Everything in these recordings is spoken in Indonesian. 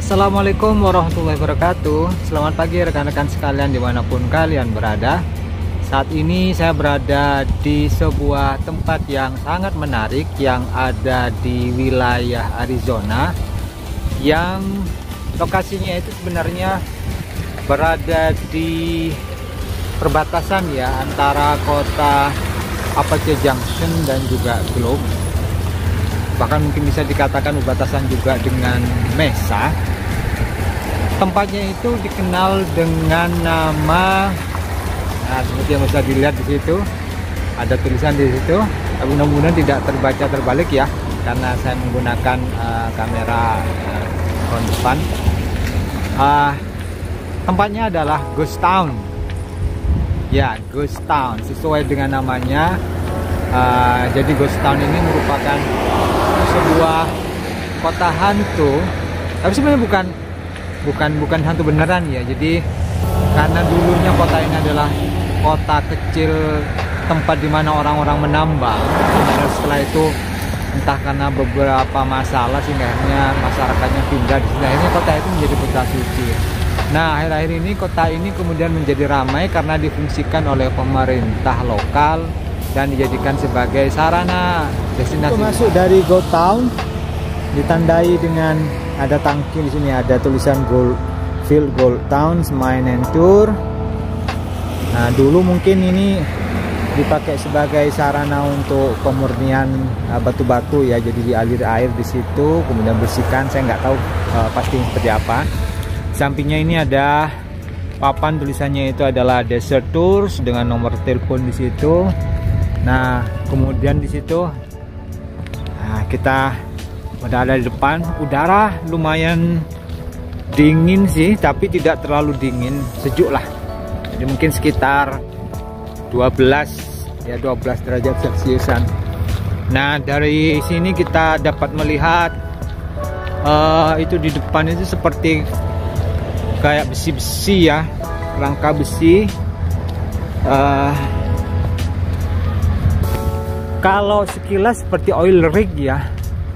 Assalamualaikum warahmatullahi wabarakatuh. Selamat pagi rekan-rekan sekalian dimanapun kalian berada. Saat ini saya berada di sebuah tempat yang sangat menarik yang ada di wilayah Arizona, yang lokasinya itu sebenarnya berada di perbatasan ya antara kota Apache Junction dan juga Globe. Bahkan mungkin bisa dikatakan perbatasan juga dengan Mesa. Tempatnya itu dikenal dengan nama, nah seperti yang bisa dilihat di situ, ada tulisan di situ. Mudah-mudahan tidak terbaca terbalik ya, karena saya menggunakan kamera front depan. Tempatnya adalah Ghost Town. Ya, Ghost Town sesuai dengan namanya. Jadi Ghost Town ini merupakan sebuah kota hantu, tapi sebenarnya bukan hantu beneran ya. Jadi karena dulunya kota ini adalah kota kecil, tempat dimana orang-orang menambang, dan setelah itu entah karena beberapa masalah sehingga akhirnya masyarakatnya pindah di sini, akhirnya kota itu menjadi kota suci. Nah, akhir-akhir ini kota ini kemudian menjadi ramai karena difungsikan oleh pemerintah lokal dan dijadikan sebagai sarana destinasi. Masuk dari Ghost Town ditandai dengan ada tangki di sini, ada tulisan Goldfield Gold Town Mine and Tour. Nah, dulu mungkin ini dipakai sebagai sarana untuk pemurnian batu-batu ya, jadi dialir air di situ kemudian bersihkan. Saya nggak tahu pasti seperti apa. Sampingnya ini ada papan, tulisannya itu adalah Desert Tours dengan nomor telepon di situ. Nah, kemudian di situ kita udah ada di depan. Udara lumayan dingin sih, tapi tidak terlalu dingin, sejuk lah. Jadi mungkin sekitar 12 derajat Celciusan. Nah, dari sini kita dapat melihat itu di depan itu seperti kayak besi-besi ya, rangka besi. Kalau sekilas seperti oil rig ya,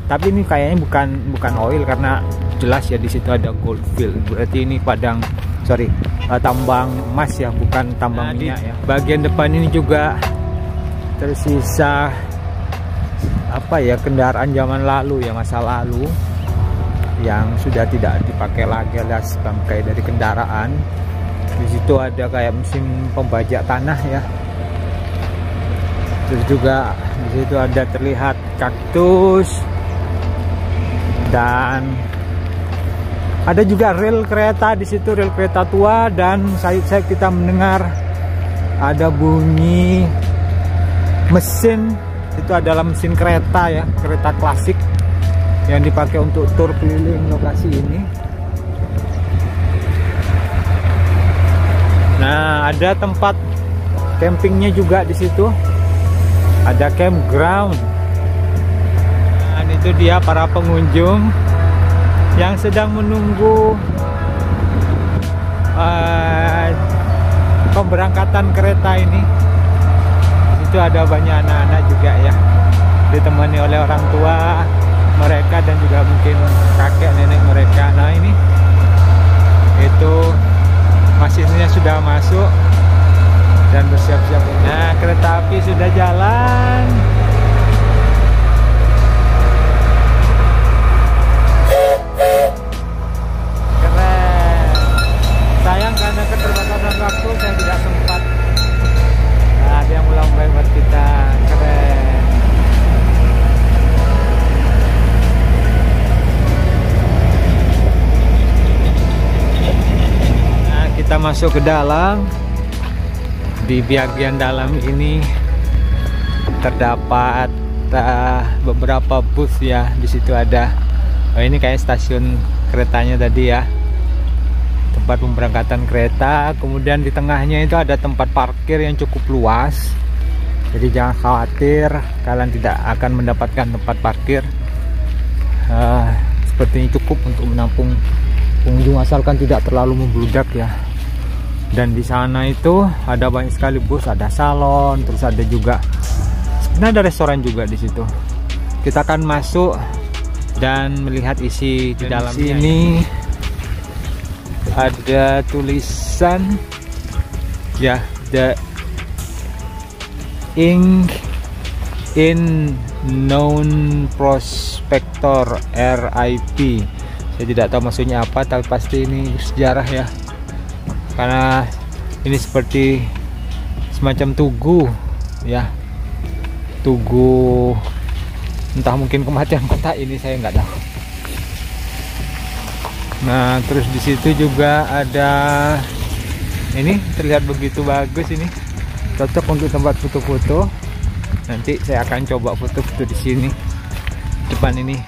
tapi ini kayaknya bukan oil karena jelas ya di situ ada Goldfield. Berarti ini tambang emas ya, bukan tambang minyak ya. Bagian depan ini juga tersisa kendaraan zaman lalu ya, masa lalu yang sudah tidak dipakai lagi, alias bangkai dari kendaraan. Di situ ada kayak mesin pembajak tanah ya. Terus juga di situ ada terlihat kaktus dan ada juga rel kereta di situ, rel kereta tua, dan saya kita mendengar ada bunyi mesin. Itu adalah mesin kereta ya, kereta klasik yang dipakai untuk tur keliling lokasi ini. Nah, ada tempat campingnya juga di situ. Ada campground. Dan itu dia para pengunjung yang sedang menunggu pemberangkatan kereta ini. Itu ada banyak anak-anak juga ya, ditemani oleh orang tua mereka dan juga mungkin kakek nenek mereka. Nah, ini itu mahasiswanya sudah masuk dan bersiap-siap. Nah, kereta api sudah jalan. Keren. Sayang karena keterbatasan waktu saya tidak sempat. Nah, ada yang ulang buat kita. Keren. Nah, kita masuk ke dalam. Di bagian dalam ini terdapat beberapa booth ya. Di situ ada, ini kayak stasiun keretanya tadi ya, tempat pemberangkatan kereta. Kemudian di tengahnya itu ada tempat parkir yang cukup luas. Jadi jangan khawatir, kalian tidak akan mendapatkan tempat parkir. Sepertinya cukup untuk menampung pengunjung asalkan tidak terlalu membludak ya. Dan di sana itu ada banyak sekali bus, ada salon, terus ada juga sebenarnya ada restoran juga di situ. Kita akan masuk dan melihat isi di dalam sini. ada tulisan ya, the ink in known prospector RIP. Saya tidak tahu maksudnya apa, tapi pasti ini sejarah ya, karena ini seperti semacam tugu ya, tugu entah mungkin kematian kota ini, saya nggak tahu. Nah terus di situ juga ada ini, terlihat begitu bagus, ini cocok untuk tempat foto-foto. Nanti saya akan coba foto-foto di sini depan ini.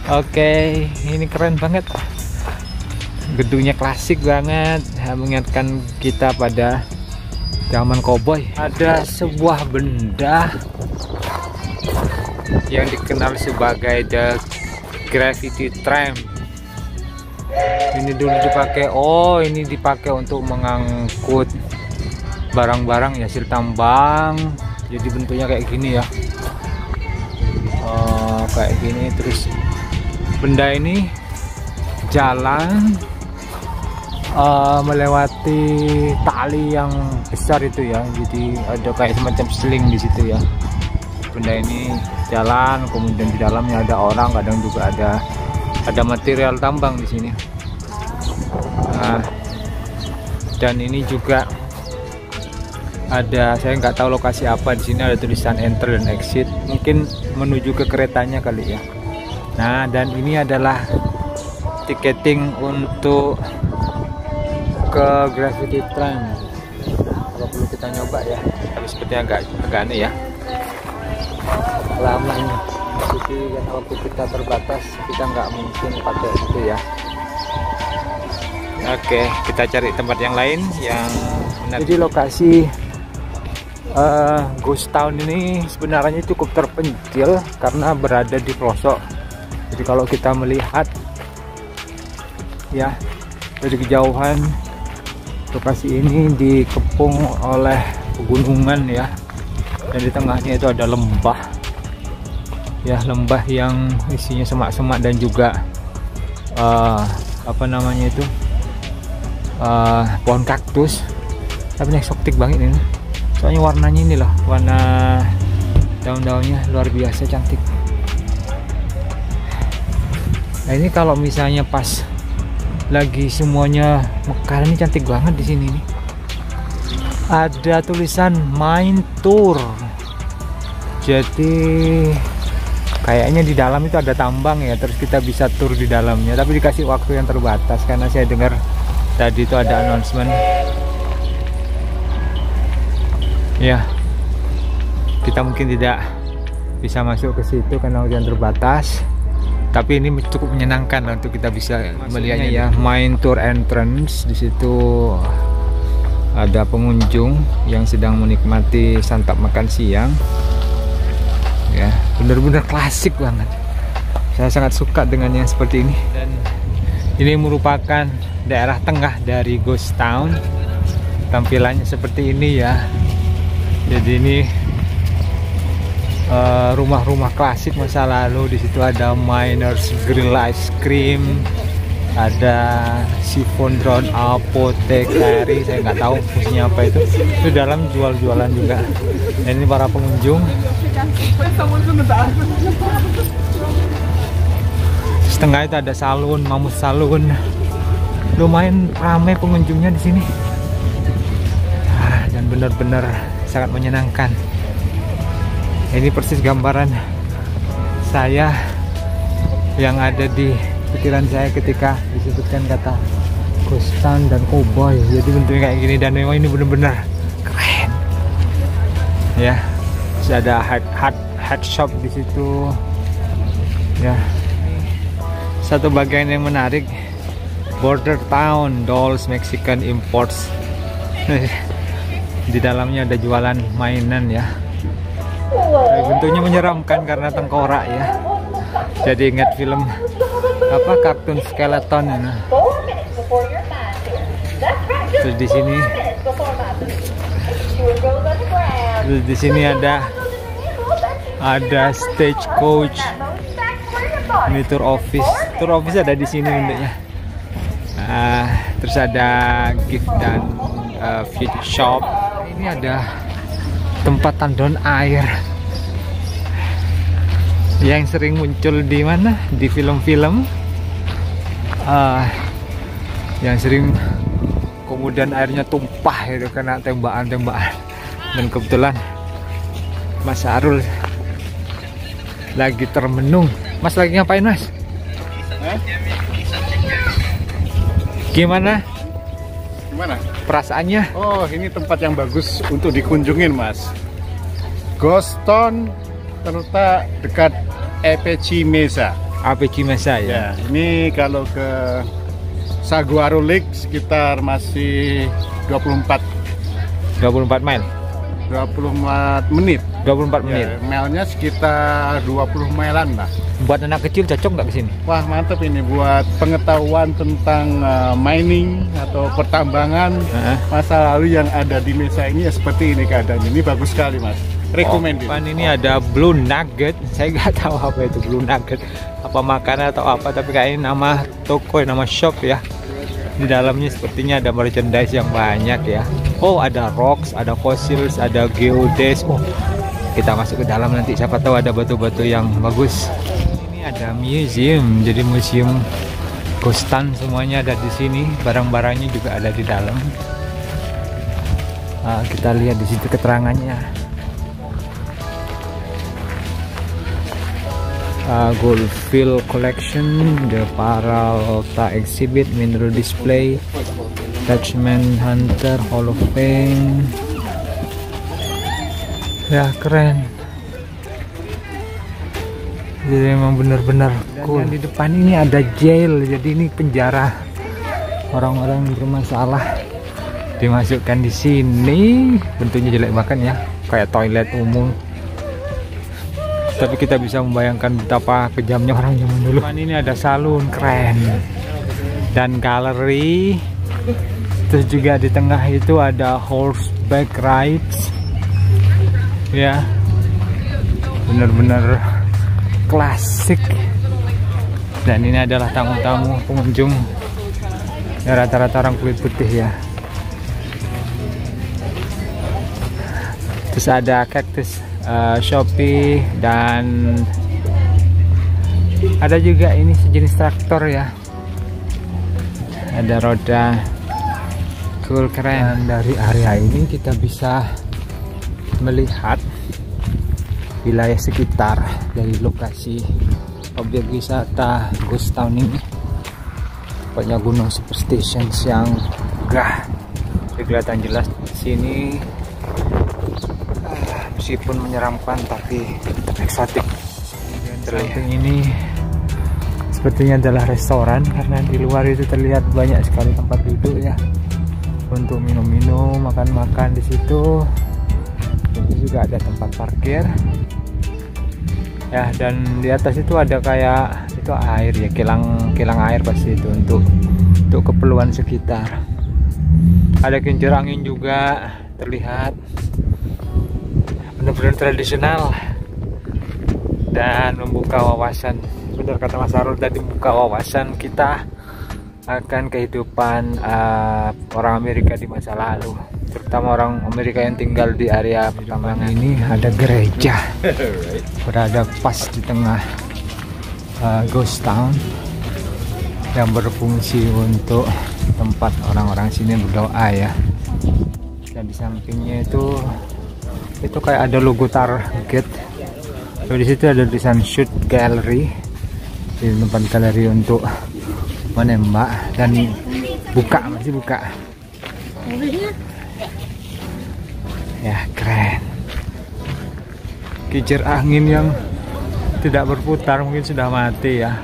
Oke, ini keren banget, gedungnya klasik banget, mengingatkan kita pada zaman koboi. Ada sebuah benda yang dikenal sebagai the gravity tram. Ini dulu dipakai, oh ini dipakai untuk mengangkut barang-barang ya, hasil tambang. Jadi bentuknya kayak gini ya, kayak gini. Terus benda ini jalan melewati tali yang besar itu ya, jadi ada kayak semacam seling di situ ya. Benda ini jalan, kemudian di dalamnya ada orang, kadang juga ada material tambang di sini. Nah, dan ini juga ada, saya nggak tahu lokasi apa, di sini ada tulisan enter dan exit, mungkin menuju ke keretanya kali ya. Nah, dan ini adalah tiketing untuk ke gravity tram. Kalau perlu kita nyoba ya, tapi sepertinya agak aneh ya, lamanya. Jadi karena waktu kita terbatas, kita nggak mungkin pakai itu ya. Oke, kita cari tempat yang lain yang menarik. Jadi lokasi Ghost Town ini sebenarnya cukup terpencil karena berada di pelosok. Jadi kalau kita melihat ya dari kejauhan, lokasi ini dikepung oleh pegunungan ya, dan di tengahnya itu ada lembah ya, lembah yang isinya semak-semak dan juga apa namanya itu, pohon kaktus. Tapi ini eksotik banget ini, soalnya warnanya ini loh, warna daun-daunnya luar biasa cantik. Nah ini kalau misalnya pas lagi semuanya mekar, ini cantik banget di sini nih. Ada tulisan Mine Tour, jadi kayaknya di dalam itu ada tambang ya, terus kita bisa tur di dalamnya, tapi dikasih waktu yang terbatas karena saya dengar tadi itu ada announcement ya, kita mungkin tidak bisa masuk ke situ karena waktu yang terbatas. Tapi ini cukup menyenangkan untuk kita bisa melihatnya ya. Mine Tour entrance, di situ ada pengunjung yang sedang menikmati santap makan siang. Ya, benar-benar klasik banget. Saya sangat suka dengan yang seperti ini. Dan ini merupakan daerah tengah dari Ghost Town. Tampilannya seperti ini ya. Jadi ini rumah-rumah klasik masa lalu. Di situ ada Miners Grill Ice Cream, ada Chiffon Drone Apothecary, saya nggak tahu fungsinya apa itu. Itu dalam jual-jualan juga. Dan ini para pengunjung. Setengah itu ada salon, Mamut Salon. Lumayan ramai pengunjungnya di sini. Dan benar-benar sangat menyenangkan. Ini persis gambaran saya yang ada di pikiran saya ketika disebutkan kata Ghost Town dan Cowboy. Jadi bentuknya kayak gini, dan memang ini benar-benar keren ya. Terus ada hat shop di situ ya. Satu bagian yang menarik, Border Town Dolls Mexican Imports. Di dalamnya ada jualan mainan ya. Bentuknya menyeramkan karena tengkorak ya. Jadi ingat film apa, kartun skeleton ya. Terus di sini ada stagecoach. Ini tour office ada di sini bentuknya. Terus ada gift dan beauty shop. Ini ada tempat tandon air yang sering muncul di mana, di film-film, yang sering kemudian airnya tumpah itu kena tembakan-tembakan. Dan kebetulan Mas Arul lagi termenung. Mas lagi ngapain, Mas? Gimana perasaannya? Oh, ini tempat yang bagus untuk dikunjungin, Mas. Ghost Town terletak dekat APC Mesa. APC Mesa ya. Ya, ini kalau ke Saguaro Lake sekitar masih 24 mile. 24 menit. 24 menit. Ya, mile-nya sekitar 20 milean lah. Buat anak kecil cocok nggak kesini? Wah, mantap ini buat pengetahuan tentang mining atau pertambangan masa lalu yang ada di Mesa ini ya seperti ini keadaannya. Ini bagus sekali, Mas. Recommended. Ini ada Blue Nugget. Saya nggak tahu apa itu Blue Nugget. Apa makanan atau apa, tapi kayaknya nama toko, nama shop ya. Di dalamnya sepertinya ada merchandise yang banyak ya. Oh, ada rocks, ada fossils, ada geodes. Oh, kita masuk ke dalam nanti, siapa tahu ada batu-batu yang bagus. Ini ada museum, jadi museum Ghost Town semuanya ada di sini. Barang-barangnya juga ada di dalam. Kita lihat di situ keterangannya. Goldfield Collection, the Paralta Exhibit, Mineral Display, Attachment Hunter, Hall of Fame. Ya, keren. Jadi memang benar-benar cool. Dan di depan ini ada jail, jadi ini penjara orang-orang bermasalah. Dimasukkan di sini, bentuknya jelek banget ya, kayak toilet umum. Tapi kita bisa membayangkan betapa kejamnya orang zaman dulu. Ini ada salon, keren. Dan galeri. Terus juga di tengah itu ada horseback rides. Ya, benar-benar klasik. Dan ini adalah tamu-tamu pengunjung. Ya, rata-rata orang kulit putih ya. Terus ada cactus Shopee, dan ada juga ini sejenis traktor ya, ada roda, cool, keren. Dan dari area ini kita bisa melihat wilayah sekitar dari lokasi objek wisata Ghost Town ini. Pokoknya gunung Superstitions yang megah, kelihatan jelas di sini. Meskipun menyeramkan tapi tetap eksotik. Samping ini sepertinya adalah restoran, karena di luar itu terlihat banyak sekali tempat duduk ya untuk minum-minum, makan-makan di situ. Itu juga ada tempat parkir ya, dan di atas itu ada kayak itu air ya, kilang air pasti itu untuk keperluan sekitar. Ada kincir angin juga terlihat. Benar-benar tradisional dan membuka wawasan. Benar kata Mas Arul tadi, membuka wawasan kita akan kehidupan orang Amerika di masa lalu, terutama orang Amerika yang tinggal di area pertambangan. Ini ada gereja berada pas di tengah Ghost Town yang berfungsi untuk tempat orang-orang sini berdoa ya. Dan di sampingnya itu kayak ada logo Target. Lalu di situ ada tulisan shoot gallery, di tempat galeri untuk menembak, dan masih buka. Ya, keren. Kincir angin yang tidak berputar mungkin sudah mati ya.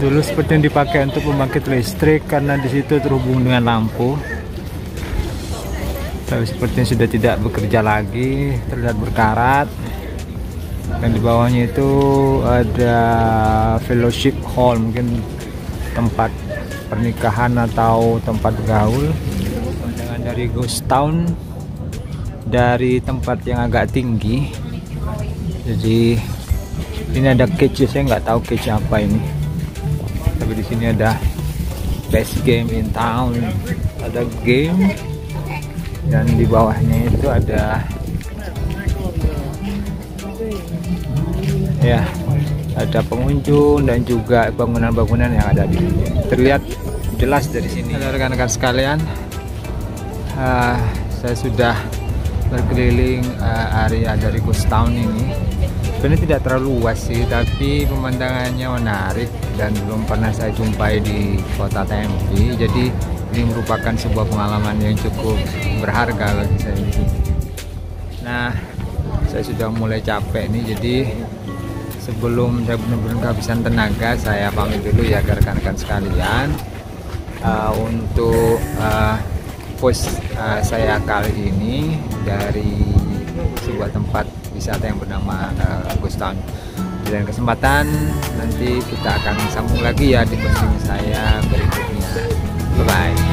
Dulu seperti yang dipakai untuk pembangkit listrik karena di situ terhubung dengan lampu. Tapi sepertinya sudah tidak bekerja lagi, terlihat berkarat. Dan di bawahnya itu ada fellowship hall, mungkin tempat pernikahan atau tempat gaul. Pandangan dari Ghost Town dari tempat yang agak tinggi. Jadi ini ada cage, saya nggak tahu cage apa ini. Tapi di sini ada best game in town. Ada game dan di bawahnya itu ada ya, ada pengunjung dan juga bangunan-bangunan yang ada di sini. Terlihat jelas dari sini. Rekan-rekan sekalian, saya sudah berkeliling area dari Ghost Town ini. Sebenarnya tidak terlalu luas sih, tapi pemandangannya menarik dan belum pernah saya jumpai di kota Tempe. Jadi ini merupakan sebuah pengalaman yang cukup berharga bagi saya. Nah, saya sudah mulai capek nih, jadi sebelum saya benar-benar kehabisan tenaga, saya pamit dulu ya rekan-rekan sekalian. Untuk post saya kali ini dari sebuah tempat wisata yang bernama Ghost Town. Dan kesempatan nanti kita akan sambung lagi ya di posting saya berikutnya. Bye bye.